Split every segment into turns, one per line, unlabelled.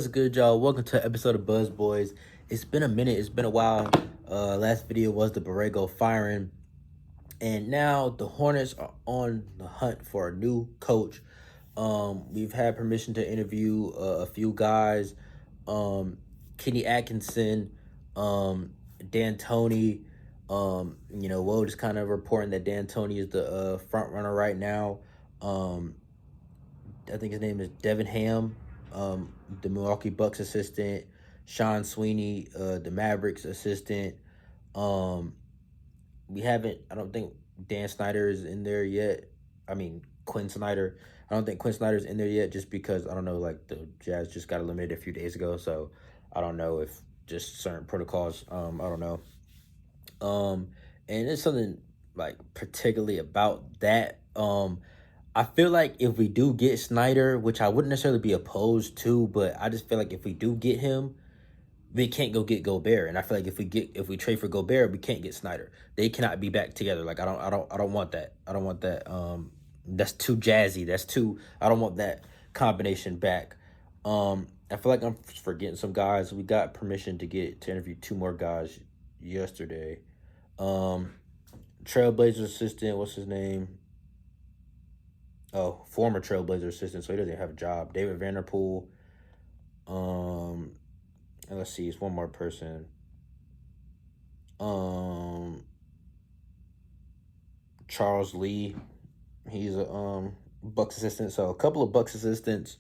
What's good, y'all? Welcome to an episode of Buzz Boys. It's been a minute. It's been a while. Last video was the Borrego firing, and now the Hornets are on the hunt for a new coach. We've had permission to interview a few guys, Kenny Atkinson, DanAntoni. Woj is kind of reporting that DanAntoni is the front runner right now. Um, I think his name is Devin Ham, the Milwaukee Bucks assistant. Sean Sweeney, the Mavericks assistant. Um, we haven't. I don't think Dan Snyder is in there yet. I mean Quinn Snyder. I don't think Quinn Snyder's in there yet, just because I don't know. Like the Jazz just got eliminated a few days ago, so I don't know if just certain protocols. I don't know. Um, and it's something like particularly about that. I feel like if we do get Snyder, which I wouldn't necessarily be opposed to, but I just feel like if we do get him, we can't go get Gobert. And I feel like if we trade for Gobert, we can't get Snyder. They cannot be back together. Like I don't want that. I don't want that. That's too jazzy. That's too I don't want that combination back. I feel like I'm forgetting some guys. We got permission to interview two more guys yesterday. Um Trailblazer assistant, what's his name? Oh, former Trailblazer assistant, so he doesn't have a job. David Vanderpool. Um, and let's see, it's one more person. Um, Charles Lee. He's a Bucks assistant. So a couple of Bucks assistants.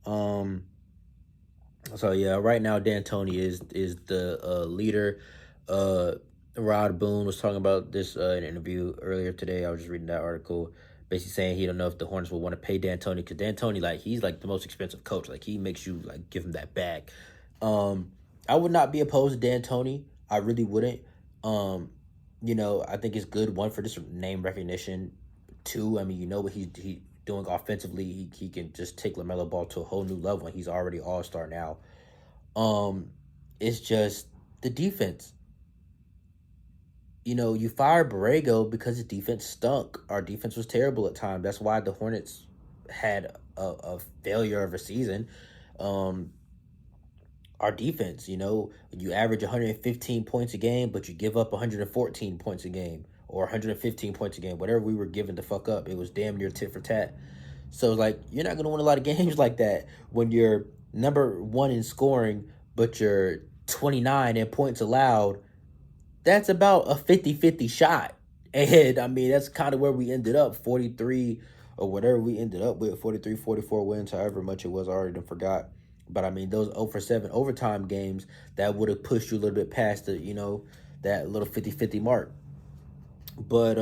Um, so yeah, right now D'Antoni is the leader. Uh, Rod Boone was talking about this in an interview earlier today. I was just reading that article, basically saying he don't know if the Hornets will want to pay D'Antoni, because D'Antoni, like, he's like the most expensive coach. Like, he makes you like give him that bag. Um, I would not be opposed to D'Antoni. I really wouldn't. Um, I think it's good, one, for just name recognition. Two, I mean, you know what he doing offensively. He can just take LaMelo Ball to a whole new level, and he's already all-star now. Um, it's just the defense. You fired Borrego because his defense stunk. Our defense was terrible at times. That's why the Hornets had a failure of a season. Um, our defense, you average 115 points a game, but you give up 114 points a game or 115 points a game, whatever we were given to fuck up. It was damn near tit for tat. So, like, you're not going to win a lot of games like that when you're number one in scoring, but you're 29 in points allowed. That's about a 50-50 shot. And I mean, that's kind of where we ended up, 43 or whatever we ended up with, 43, 44 wins, however much it was, I already forgot. But I mean, those 0 for 7 overtime games, that would have pushed you a little bit past that little 50-50 mark. But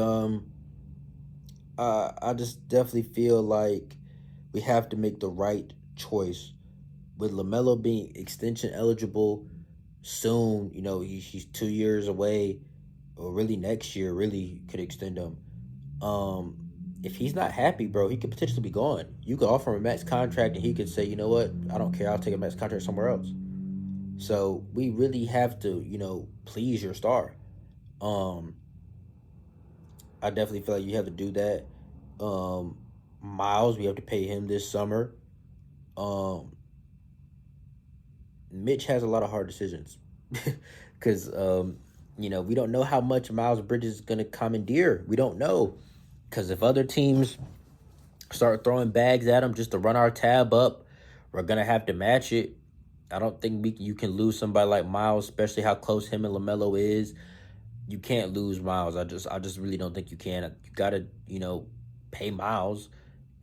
I just definitely feel like we have to make the right choice. With LaMelo being extension eligible soon, he's 2 years away, or really next year, really could extend him. If he's not happy, bro, he could potentially be gone. You could offer him a max contract, and he could say, you know what, I don't care, I'll take a max contract somewhere else. So we really have to, please your star. Um, I definitely feel like you have to do that. Miles, we have to pay him this summer. Um, Mitch has a lot of hard decisions because we don't know how much Miles Bridges is going to commandeer. We don't know, because if other teams start throwing bags at him just to run our tab up, we're gonna have to match it. I don't think you can lose somebody like Miles, especially how close him and LaMelo is. You can't lose Miles. I just really don't think you can. You gotta pay Miles,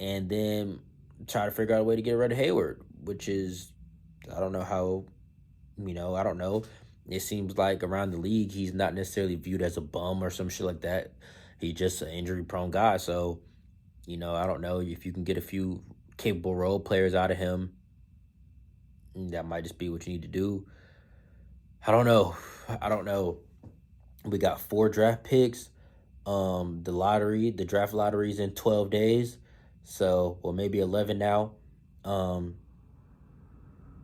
and then try to figure out a way to get rid of Hayward, which is, I don't know how. I don't know. It seems like around the league, he's not necessarily viewed as a bum or some shit like that. He's just an injury-prone guy. So, I don't know if you can get a few capable role players out of him. That might just be what you need to do. I don't know. I don't know. We got 4 draft picks. The draft lottery is in 12 days. So, well, maybe 11 now. Um,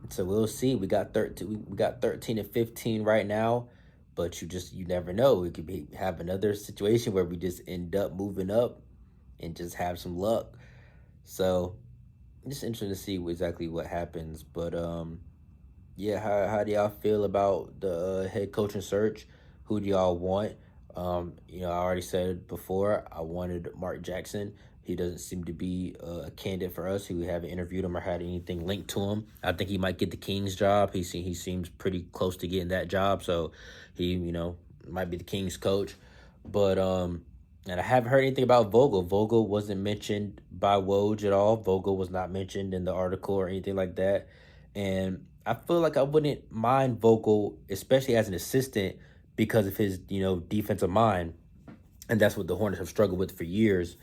So we'll see. We got 13. We got 13 and 15 right now, but you never know. We could have another situation where we just end up moving up and just have some luck. So just interesting to see exactly what happens. But yeah, how do y'all feel about the head coaching search? Who do y'all want? I already said before I wanted Mark Jackson. He doesn't seem to be a candidate for us. We haven't interviewed him or had anything linked to him. I think he might get the Kings job. He seems pretty close to getting that job, so he might be the Kings coach. But and I haven't heard anything about Vogel. Vogel wasn't mentioned by Woj at all. Vogel was not mentioned in the article or anything like that. And I feel like I wouldn't mind Vogel, especially as an assistant, because of his, defensive mind. And that's what the Hornets have struggled with for years.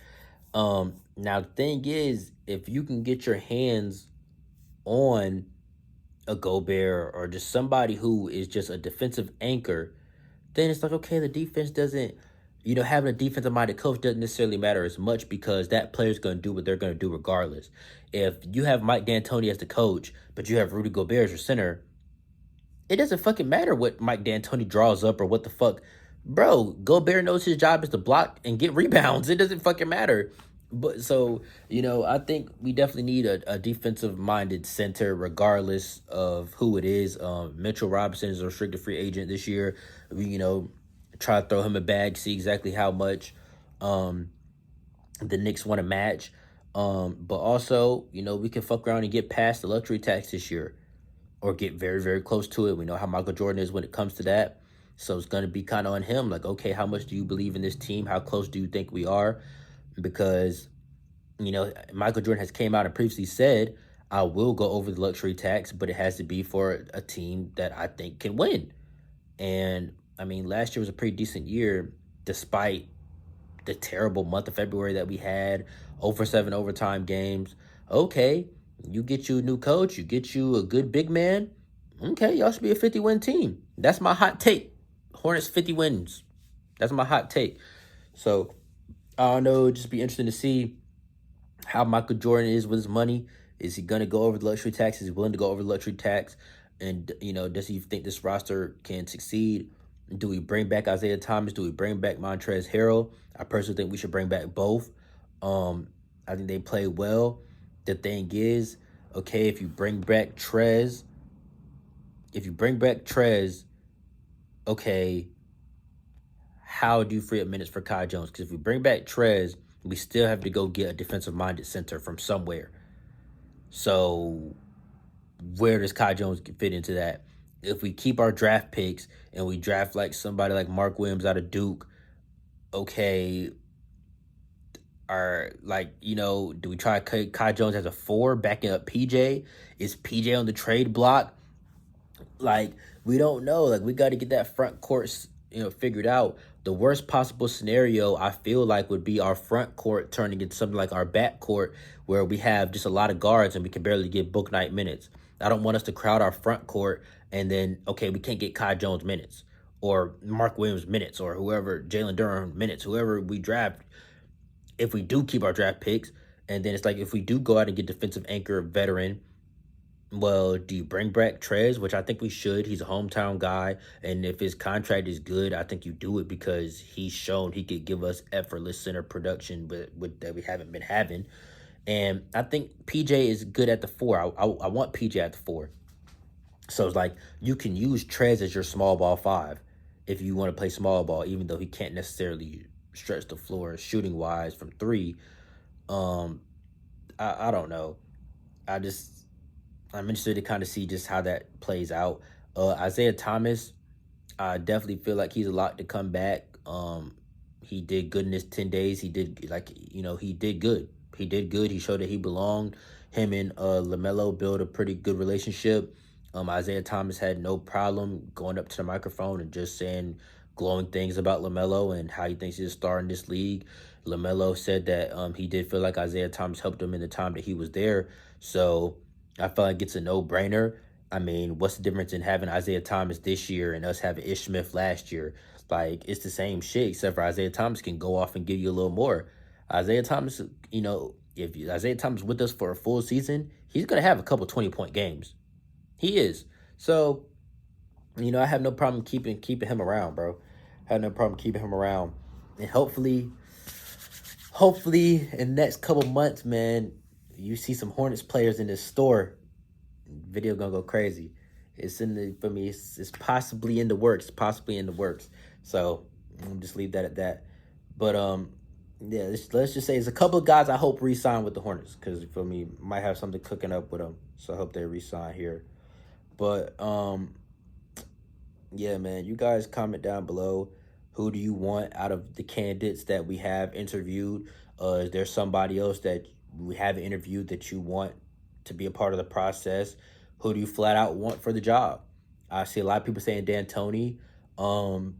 Now the thing is, if you can get your hands on a Gobert or just somebody who is just a defensive anchor, then it's like, okay, the defense doesn't, having a defensive minded coach doesn't necessarily matter as much because that player's going to do what they're going to do regardless. If you have Mike D'Antoni as the coach, but you have Rudy Gobert as your center, it doesn't fucking matter what Mike D'Antoni draws up or what the fuck. Bro, Gobert knows his job is to block and get rebounds. It doesn't fucking matter. But so, I think we definitely need a defensive minded center regardless of who it is. Mitchell Robinson is a restricted free agent this year. We, try to throw him a bag, see exactly how much the Knicks want to match. But also, we can fuck around and get past the luxury tax this year or get very, very close to it. We know how Michael Jordan is when it comes to that. So it's going to be kind of on him. Like, okay, how much do you believe in this team? How close do you think we are? Because, Michael Jordan has came out and previously said, I will go over the luxury tax, but it has to be for a team that I think can win. And, I mean, last year was a pretty decent year, despite the terrible month of February that we had, over 7 overtime games. Okay, you get you a new coach, you get you a good big man. Okay, y'all should be a 50-win team. That's my hot take. Hornets 50 wins. That's my hot take. So, I don't know, it'd just be interesting to see how Michael Jordan is with his money. Is he going to go over the luxury tax? Is he willing to go over the luxury tax? And, does he think this roster can succeed? Do we bring back Isaiah Thomas? Do we bring back Montrezl Harrell? I personally think we should bring back both. I think they play well. The thing is, okay, if you bring back Trez, okay, how do you free up minutes for Kai Jones? Because if we bring back Trez, we still have to go get a defensive-minded center from somewhere. So where does Kai Jones fit into that? If we keep our draft picks and we draft like somebody like Mark Williams out of Duke, okay, do we try Kai Jones as a 4, backing up PJ? Is PJ on the trade block? Like, we don't know. Like, we got to get that front court, figured out. The worst possible scenario, I feel like, would be our front court turning into something like our back court, where we have just a lot of guards and we can barely get book night minutes. I don't want us to crowd our front court and then, okay, we can't get Kai Jones minutes or Mark Williams minutes or whoever, Jalen Durham minutes, whoever we draft, if we do keep our draft picks. And then it's like, if we do go out and get defensive anchor veteran, well, do you bring back Trez, which I think we should? He's a hometown guy, and if his contract is good, I think you do it because he's shown he could give us effortless center production that we haven't been having. And I think PJ is good at the 4. I want PJ at the 4. So it's like you can use Trez as your small ball 5 if you want to play small ball, even though he can't necessarily stretch the floor shooting wise from 3. I don't know. I'm interested to kind of see just how that plays out. Isaiah Thomas, I definitely feel like he's a lot to come back. He did good in his 10 days. He did he did good. He did good. He showed that he belonged. Him and LaMelo built a pretty good relationship. Isaiah Thomas had no problem going up to the microphone and just saying glowing things about LaMelo and how he thinks he's a star in this league. LaMelo said that he did feel like Isaiah Thomas helped him in the time that he was there. So I feel like it's a no-brainer. I mean, what's the difference in having Isaiah Thomas this year and us having Ish Smith last year? Like, it's the same shit, except for Isaiah Thomas can go off and give you a little more. Isaiah Thomas, if Isaiah Thomas with us for a full season, he's going to have a couple 20-point games. He is. So, I have no problem keeping him around, bro. I have no problem keeping him around. And hopefully, in the next couple months, man, you see some Hornets players in this store, video gonna go crazy. It's in the for me. It's possibly in the works. Possibly in the works. So I'll just leave that at that. But yeah. Let's just say it's a couple of guys I hope re-sign with the Hornets because for me might have something cooking up with them. So I hope they re-sign here. But yeah, man. You guys comment down below. Who do you want out of the candidates that we have interviewed? Is there somebody else that we haven't interviewed that you want to be a part of the process? Who do you flat out want for the job? I see a lot of people saying DanAntoni. And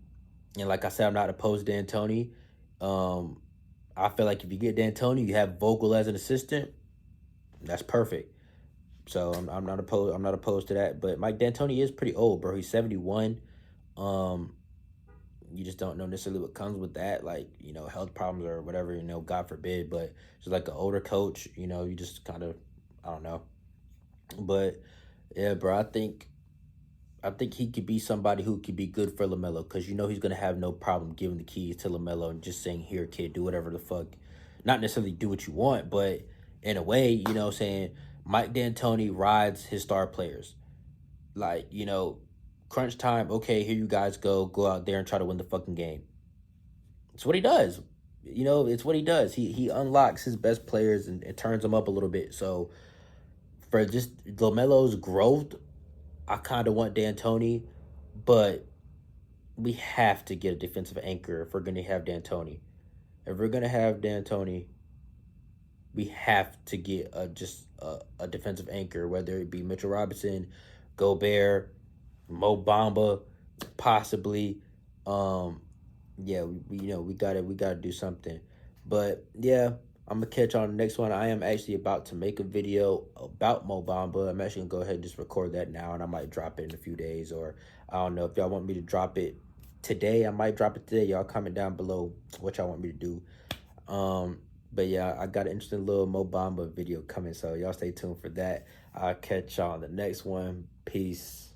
like I said, I'm not opposed to DanAntoni. Um, I feel like if you get DanAntoni, you have Vogel as an assistant. That's perfect. So I'm not opposed. I'm not opposed to that. But Mike D'Antoni is pretty old, bro. He's 71. Um, you just don't know necessarily what comes with that, like health problems or whatever. God forbid. But just like an older coach, you just kind of, I don't know. But yeah, bro, I think he could be somebody who could be good for LaMelo because he's gonna have no problem giving the keys to LaMelo and just saying, "Here, kid, do whatever the fuck." Not necessarily do what you want, but in a way, saying Mike D'Antoni rides his star players. Like, crunch time. Okay, here you guys go out there and try to win the fucking game. It's what he does. It's what he does. He unlocks his best players and turns them up a little bit. So for just LaMelo's growth, I kind of want D'Antoni, but we have to get a defensive anchor if we're going to have D'Antoni. If we're going to have D'Antoni, we have to get a defensive anchor, whether it be Mitchell Robinson, Gobert, Mo Bamba, possibly. Yeah, we gotta do something. But yeah, I'm gonna catch on the next one. I am actually about to make a video about Mo Bamba. I'm actually gonna go ahead and just record that now, and I might drop it in a few days, or I don't know if y'all want me to drop it today. I might drop it today. Y'all comment down below what y'all want me to do. But yeah, I got an interesting little Mo Bamba video coming, so y'all stay tuned for that. I'll catch y'all on the next one. Peace.